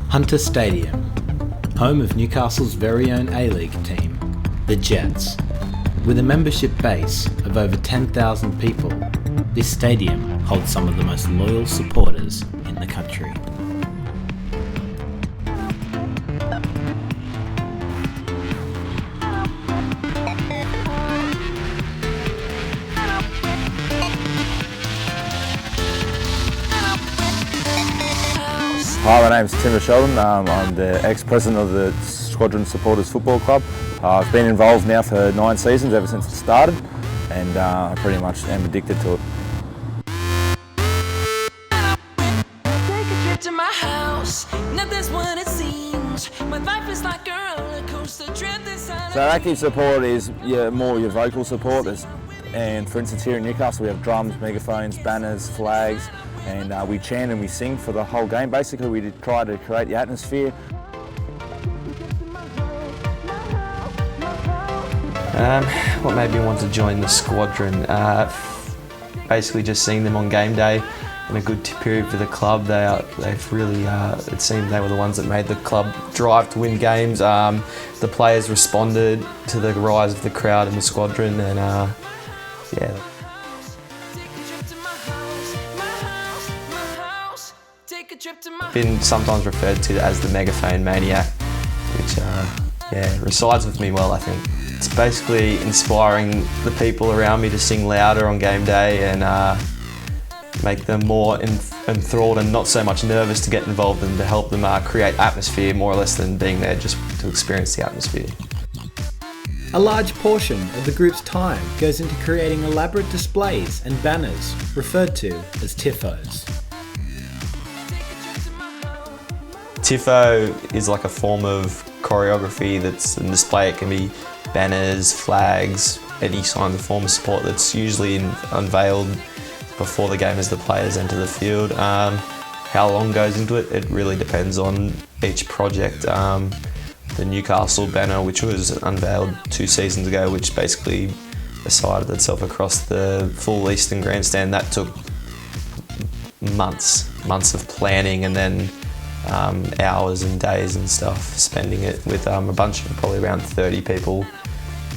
Hunter Stadium, home of Newcastle's very own A-League team, the Jets. With a membership base of over 10,000 people, this stadium holds some of the most loyal supporters in the country. Hi, my name's Tim Sheldon. I'm the ex-president of the Squadron Supporters Football Club. I've been involved now for 9 seasons, ever since it started, and I pretty much am addicted to it. So active support is more your vocal support. And for instance, here in Newcastle we have drums, megaphones, banners, flags, and we chant and we sing for the whole game. Basically we try to create the atmosphere. What made me want to join the Squadron? Basically just seeing them on game day in a good period for the club. They've really, it seemed they were the ones that made the club drive to win games. The players responded to the rise of the crowd in the Squadron, and yeah. Been sometimes referred to as the megaphone maniac, which resides with me well, I think. It's basically inspiring the people around me to sing louder on game day and make them more enthralled and not so much nervous to get involved, and to help them create atmosphere more or less than being there just to experience the atmosphere. A large portion of the group's time goes into creating elaborate displays and banners, referred to as tifos. Tifo is like a form of choreography that's in display. It can be banners, flags, any kind of form of support that's usually unveiled before the game as the players enter the field. How long goes into it? It really depends on each project. The Newcastle banner, which was unveiled 2 seasons ago, which basically decided itself across the full Eastern Grandstand, that took months of planning, and then hours and days and stuff, spending it with a bunch of probably around 30 people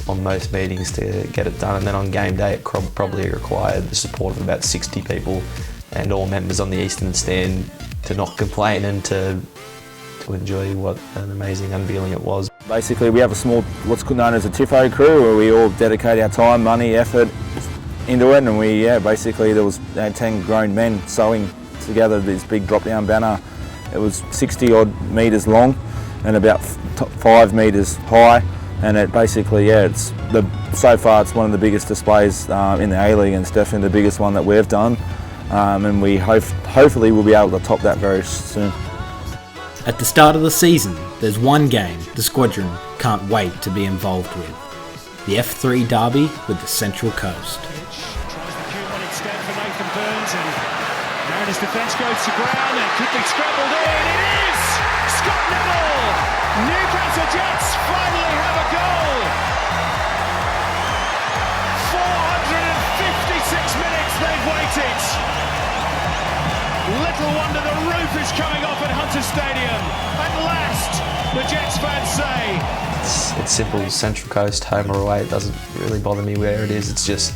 on most meetings to get it done. And then on game day it probably required the support of about 60 people and all members on the Eastern Stand to not complain and to enjoy what an amazing unveiling it was. Basically we have a small, what's known as a TIFO crew, where we all dedicate our time, money, effort into it, and basically there was 10 grown men sewing together this big drop-down banner. It was 60 odd metres long and about 5 metres high, and it basically, so far it's one of the biggest displays in the A-League, and it's definitely the biggest one that we've done, and we hopefully will be able to top that very soon. At the start of the season, there's one game the Squadron can't wait to be involved with: the F3 derby with the Central Coast. Mariners defence goes to ground and quickly scrambled in. It is Scott Neville! Newcastle Jets finally have a goal! 456 minutes they've waited. Little wonder the roof is coming off at Hunter Stadium. At last, the Jets fans say. It's simple. Central Coast, home or away, it doesn't really bother me where it is. It's just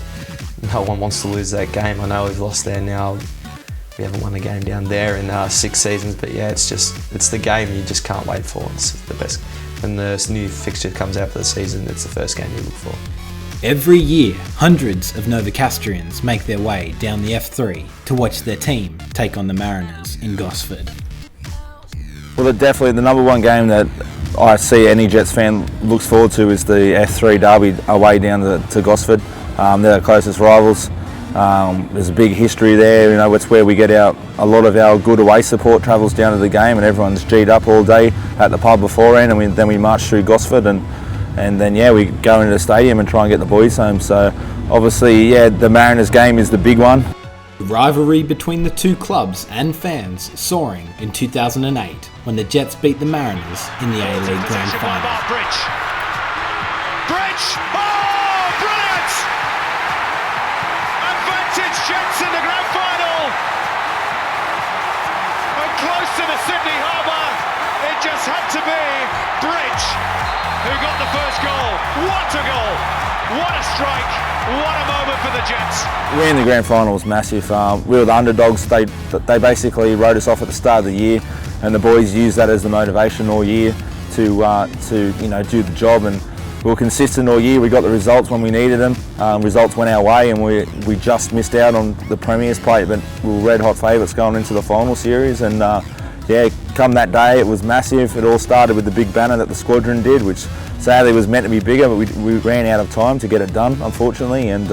no one wants to lose that game. I know we've lost there now. We haven't won a game down there in 6 seasons, but it's the game you just can't wait for. It's the best. When the new fixture comes out for the season, it's the first game you look for. Every year, hundreds of Novocastrians make their way down the F3 to watch their team take on the Mariners in Gosford. Well, definitely the number one game that I see any Jets fan looks forward to is the F3 derby away down to Gosford. They're our closest rivals. There's a big history there. It's where we get a lot of our good away support travels down to the game, and everyone's G'd up all day at the pub beforehand, and then we march through Gosford, and then we go into the stadium and try and get the boys home. So obviously, the Mariners game is the big one. The rivalry between the two clubs and fans soaring in 2008 when the Jets beat the Mariners in the A-League Grand Final. Bridge! Oh, brilliant! Advantage Jets in the Grand Final! And close to the Sydney Harbour, be Bridge, who got the first goal. What a goal! What a strike! What a moment for the Jets! Winning the grand final was massive. We were the underdogs. They basically wrote us off at the start of the year, and the boys used that as the motivation all year to do the job. And we were consistent all year. We got the results when we needed them. Results went our way, and we just missed out on the Premier's plate. But we were red hot favourites going into the final series. And come that day, it was massive. It all started with the big banner that the Squadron did, which sadly was meant to be bigger, but we ran out of time to get it done, unfortunately. And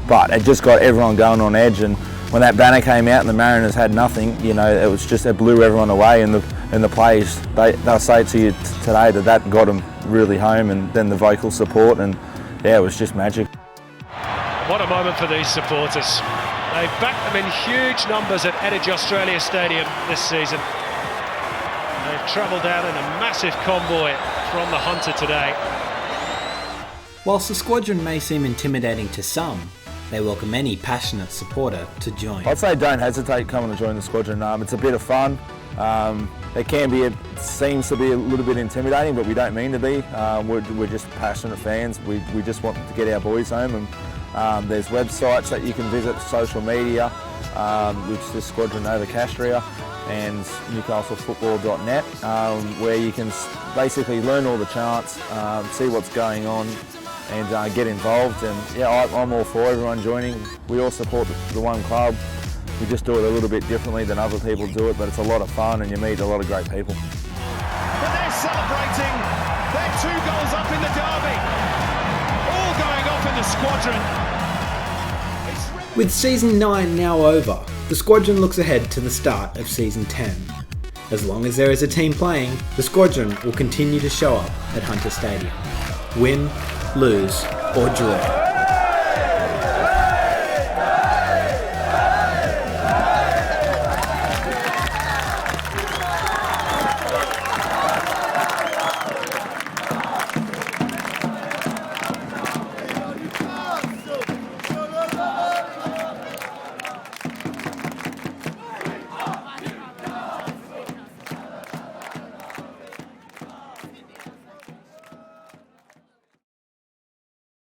but it just got everyone going on edge. And when that banner came out and the Mariners had nothing, it blew everyone away. And the players, they'll say to you today that got them really home. And then the vocal support, and it was just magic. What a moment for these supporters. They've backed them in huge numbers at Energy Australia Stadium this season. They've travelled down in a massive convoy from the Hunter today. Whilst the Squadron may seem intimidating to some, they welcome any passionate supporter to join. I'd say don't hesitate coming to join the Squadron. It's a bit of fun. It seems to be a little bit intimidating, but we don't mean to be. We're just passionate fans. We just want to get our boys home. And there's websites that you can visit, social media, which is Squadron Nova Castria and newcastlefootball.net, where you can basically learn all the chants, see what's going on, and get involved. And I'm all for everyone joining. We all support the one club. We just do it a little bit differently than other people do it, but it's a lot of fun and you meet a lot of great people. But they're celebrating. They're 2 goals up in the derby. All going off in the Squadron. With Season 9 now over, the Squadron looks ahead to the start of Season 10. As long as there is a team playing, the Squadron will continue to show up at Hunter Stadium. Win, lose, or draw.